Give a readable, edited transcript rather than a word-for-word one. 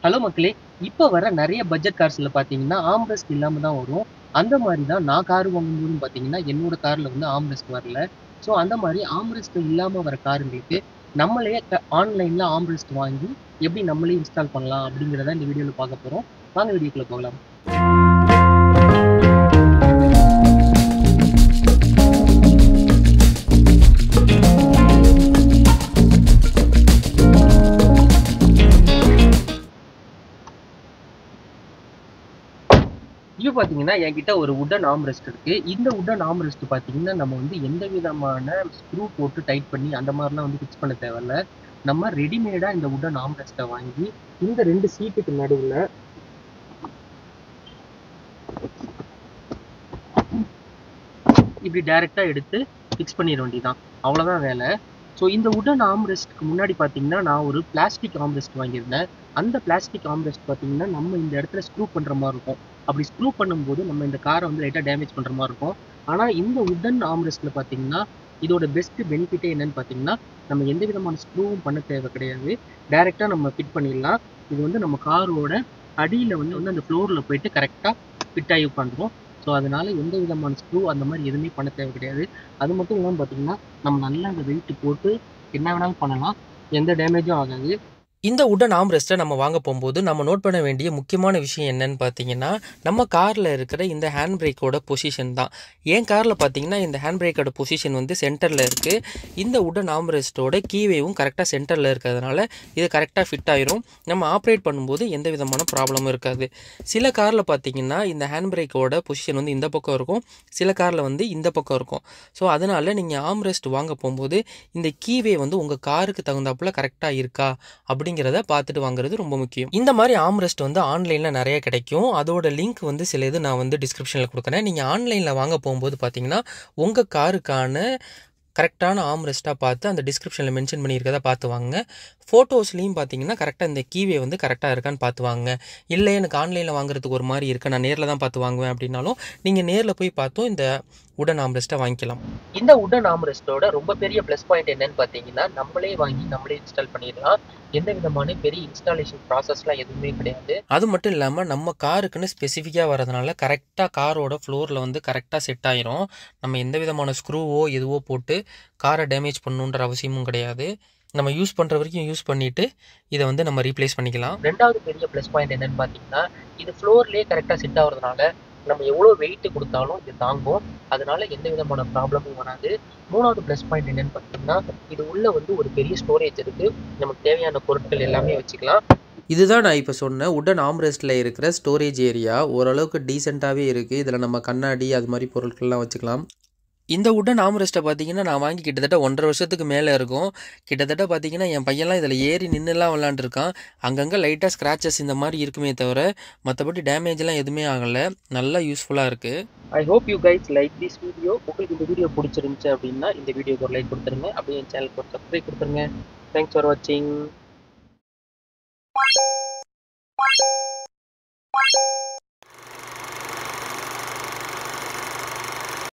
Hello மக்களே! இப்ப வர நெறைய பட்ஜெட் கார்ஸ்ல பார்த்தீங்கன்னா, ஆர்ம்ரெஸ்ட் இல்லாம தான் வரும். அந்த மாரி தான் நான் கார் வாங்கும்போதும் பார்த்தீங்கன்னா, என்னோட கார்ல வந்து ஆர்ம்ரெஸ்ட் வரல. ஸோ அந்த மாரி ஆர்ம்ரெஸ்ட் இல்லாம வர காருங்களுக்கு, நம்மளே ஆன்லைன்ல ஆர்ம்ரெஸ்ட் வாங்கி, எப்படி நம்மளே இன்ஸ்டால் பண்ணலாம் அப்படிங்கிறத இந்த வீடியோல பார்க்க போறோம். வாங்க வீடியோக்குள்ள போகலாம். இது பார்த்தீங்கன்னா, என்கிட்ட ஒரு வுட்டன் ஆர்ம்ரெஸ்ட் இருக்கு. இந்த வுட்டன் ஆர்ம்ரெஸ்ட் பார்த்தீங்கன்னா, நம்ம வந்து எந்த விதமான ஸ்க்ரூ போட்டு டைட் பண்ணி அந்த மாரிலாம் வந்து ஃபிக்ஸ் பண்ண தேவையில்ல. நம்ம ரெடிமேடா இந்த வுட்டன் ஆர்ம்ரெஸ்ட்ட வாங்கி, இந்த 2 சீட்டுக்கு நடுவுல இப்படி டைரக்ட்டா எடுத்து ஃபிக்ஸ் பண்ணிற வேண்டியதுதான். அவ்வளோதான் வேலை. ஸோ இந்த வுட்டன் ஆர்ம்ரெஸ்ட்க்கு முன்னாடி பார்த்தீங்கன்னா, நான் ஒரு பிளாஸ்டிக் ஆர்ம்ரெஸ்ட் வாங்கியிருந்தேன். அந்த பிளாஸ்டிக் ஆர்ம்ரெஸ்ட் பார்த்தீங்கன்னா, நம்ம இந்த இடத்துல ஸ்க்ரூ பண்ற மாரி இருக்கும். அப்படி ஸ்க்ரூ பண்ணும்போது நம்ம இந்த கார வந்து லைட்டா டேமேஜ் பண்ற மாரி இருக்கும். ஆனா இந்த வுட்டன் ஆர்ம்ரெஸ்ட்ல பார்த்தீங்கன்னா, இதோட பெஸ்ட் பெனிஃபிட்டே என்னன்னு பார்த்தீங்கன்னா, நம்ம எந்த விதமான ஸ்க்ரூவும் பண்ண தேவை கிடையாது. டைரக்ட்டா நம்ம ஃபிட் பண்ணிடலாம். இது வந்து நம்ம காரோட அடியில வந்து அந்த ஃப்ளோர்ல போயிட்டு கரெக்ட்டா ஃபிட் ஆகி உட்காந்துரும். ஸோ அதனால எந்த விதமான ஸ்க்ரூ அந்த மாரி எதுவுமே பண்ண தேவை கிடையாது. அது மட்டும் இல்லாம பார்த்தீங்கன்னா, நம்ம நல்லா அந்த வெயிட் போட்டு என்ன வேணாலும் பண்ணலாம். எந்த டேமேஜும் ஆகாது. இந்த வுட்டன் ஆர்ம்ரெஸ்ட்டை நம்ம வாங்க போகும்போது நம்ம நோட் பண்ண வேண்டிய முக்கியமான விஷயம் என்னன்னு பார்த்தீங்கன்னா, நம்ம காரில் இருக்கிற இந்த ஹேண்ட் பிரேக்கோட பொசிஷன் தான். என் காரில் பார்த்தீங்கன்னா, இந்த ஹேண்ட் பிரேக்கோட பொசிஷன் வந்து சென்டரில் இருக்குது. இந்த வுட்டன் ஆர்ம்ரெஸ்ட்டோட கீவேவும் கரெக்டாக சென்டரில் இருக்கிறதுனால இது கரெக்டாக ஃபிட் ஆயிரும். நம்ம ஆப்ரேட் பண்ணும்போது எந்த விதமான ப்ராப்ளமும் இருக்காது. சில காரில் பார்த்தீங்கன்னா, இந்த ஹேண்ட் பிரேக்கோட பொசிஷன் வந்து இந்த பக்கம் இருக்கும், சில காரில் வந்து இந்த பக்கம் இருக்கும். ஸோ அதனால் நீங்கள் ஆர்ம்ரெஸ்ட் வாங்க போகும்போது இந்த கீவே வந்து உங்கள் காருக்கு தகுந்தாப்புல கரெக்டாக இருக்கா அப்படிங்கிறத பார்த்துட்டு வாங்குறது ரொம்ப முக்கியம். இந்த மாதிரி ஆர்ம்ரெஸ்ட் வந்து ஆன்லைனில் நிறைய கிடைக்கும். அதோட லிங்க் வந்து சில இது நான் வந்து டிஸ்கிரிப்ஷனில் கொடுக்குறேன். நீங்கள் ஆன்லைனில் வாங்க போகும்போது பார்த்தீங்கன்னா, உங்கள் காருக்கான கரெக்டான ஆர்ம்ரெஸ்ட்டாக பார்த்து அந்த டிஸ்கிரிப்ஷனில் மென்ஷன் பண்ணியிருக்கதை பார்த்து வாங்க. ஃபோட்டோஸ்லேயும் பார்த்தீங்கன்னா கரெக்டாக இந்த கீவே வந்து கரெக்டாக இருக்கான்னு பார்த்து வாங்க. இல்லை எனக்கு ஆன்லைனில் வாங்குறதுக்கு ஒரு மாதிரி இருக்குது, நான் நேரில் தான் பார்த்து வாங்குவேன் அப்படின்னாலும் நீங்கள் நேரில் போய் பார்த்தும் இந்த வுட்டன் ஆர்ம்ரெஸ்ட்டை வாங்கிக்கலாம். இந்த வுட்டன் ஆர்ம்ரெஸ்ட்டோட ரொம்ப பெரிய ப்ளஸ் பாயிண்ட் என்னன்னு பார்த்தீங்கன்னா, நம்மளே வாங்கி நம்மளே இன்ஸ்டால் பண்ணிடலாம். எந்த விதமான பெரிய இன்ஸ்டாலேஷன் ப்ராசஸ்லாம் எதுவுமே கிடையாது. அது மட்டும் இல்லாமல் நம்ம காருக்குன்னு ஸ்பெசிஃபிக்காக வரதுனால கரெக்டாக காரோட ஃப்ளோரில் வந்து கரெக்டாக செட் ஆயிரும். நம்ம எந்த விதமான ஸ்க்ரூவோ எதுவோ போட்டு காரை டேமேஜ் பண்ணணுன்ற அவசியமும் கிடையாது. நம்ம யூஸ் பண்ணுற வரைக்கும் யூஸ் பண்ணிவிட்டு இதை வந்து நம்ம ரீப்ளேஸ் பண்ணிக்கலாம். ரெண்டாவது பெரிய ப்ளஸ் பாயிண்ட் என்னன்னு பார்த்தீங்கன்னா, இது ஃப்ளோர்லேயே கரெக்டாக செட் ஆகுறதுனால நம்ம எவ்வளோ வெயிட் கொடுத்தாலும் இது தாங்கும். அதனால எந்த விதமான ப்ராப்ளமும் வராது. மூணாவது ப்ளஸ் பாயிண்ட் என்னன்னு பார்த்தீங்கன்னா, இது உள்ள வந்து ஒரு பெரிய ஸ்டோரேஜ் இருக்கு. நமக்கு தேவையான பொருட்கள் எல்லாமே வச்சுக்கலாம். இதுதான் நான் இப்போ சொன்ன வுட்டன் ஆர்ம்ரெஸ்ட்டில் இருக்கிற ஸ்டோரேஜ் ஏரியா. ஓரளவுக்கு டீசெண்டாகவே இருக்குது. இதில் நம்ம கண்ணாடி அது மாதிரி பொருட்கள்லாம் வச்சுக்கலாம். இந்த வுட்டன் ஆர்ம்ரெஸ்ட்டை பார்த்தீங்கன்னா, நான் வாங்கி கிட்டத்தட்ட 1.5 வருஷத்துக்கு மேலே இருக்கும். கிட்டத்தட்ட பார்த்தீங்கன்னா, என் பையன்லாம் இதில் ஏறி நின்றுலாம் விளாண்டுருக்கான். அங்கங்கே லைட்டாக ஸ்க்ராச்சஸ் இந்த மாதிரி இருக்குமே தவிர மற்றபடி டேமேஜ்லாம் எதுவுமே ஆகலை. நல்லா யூஸ்ஃபுல்லாக இருக்குது. I hope you guys like this video. உங்களுக்கு இந்த வீடியோ பிடிச்சிருந்துச்சு அப்படின்னா இந்த வீடியோக்கு ஒரு லைக் கொடுத்துருங்க. அப்படியே என் சேனலுக்கு ஒரு சப்ஸ்கிரைப் கொடுத்துருங்க. தேங்க்ஸ் ஃபார் வாட்சிங்.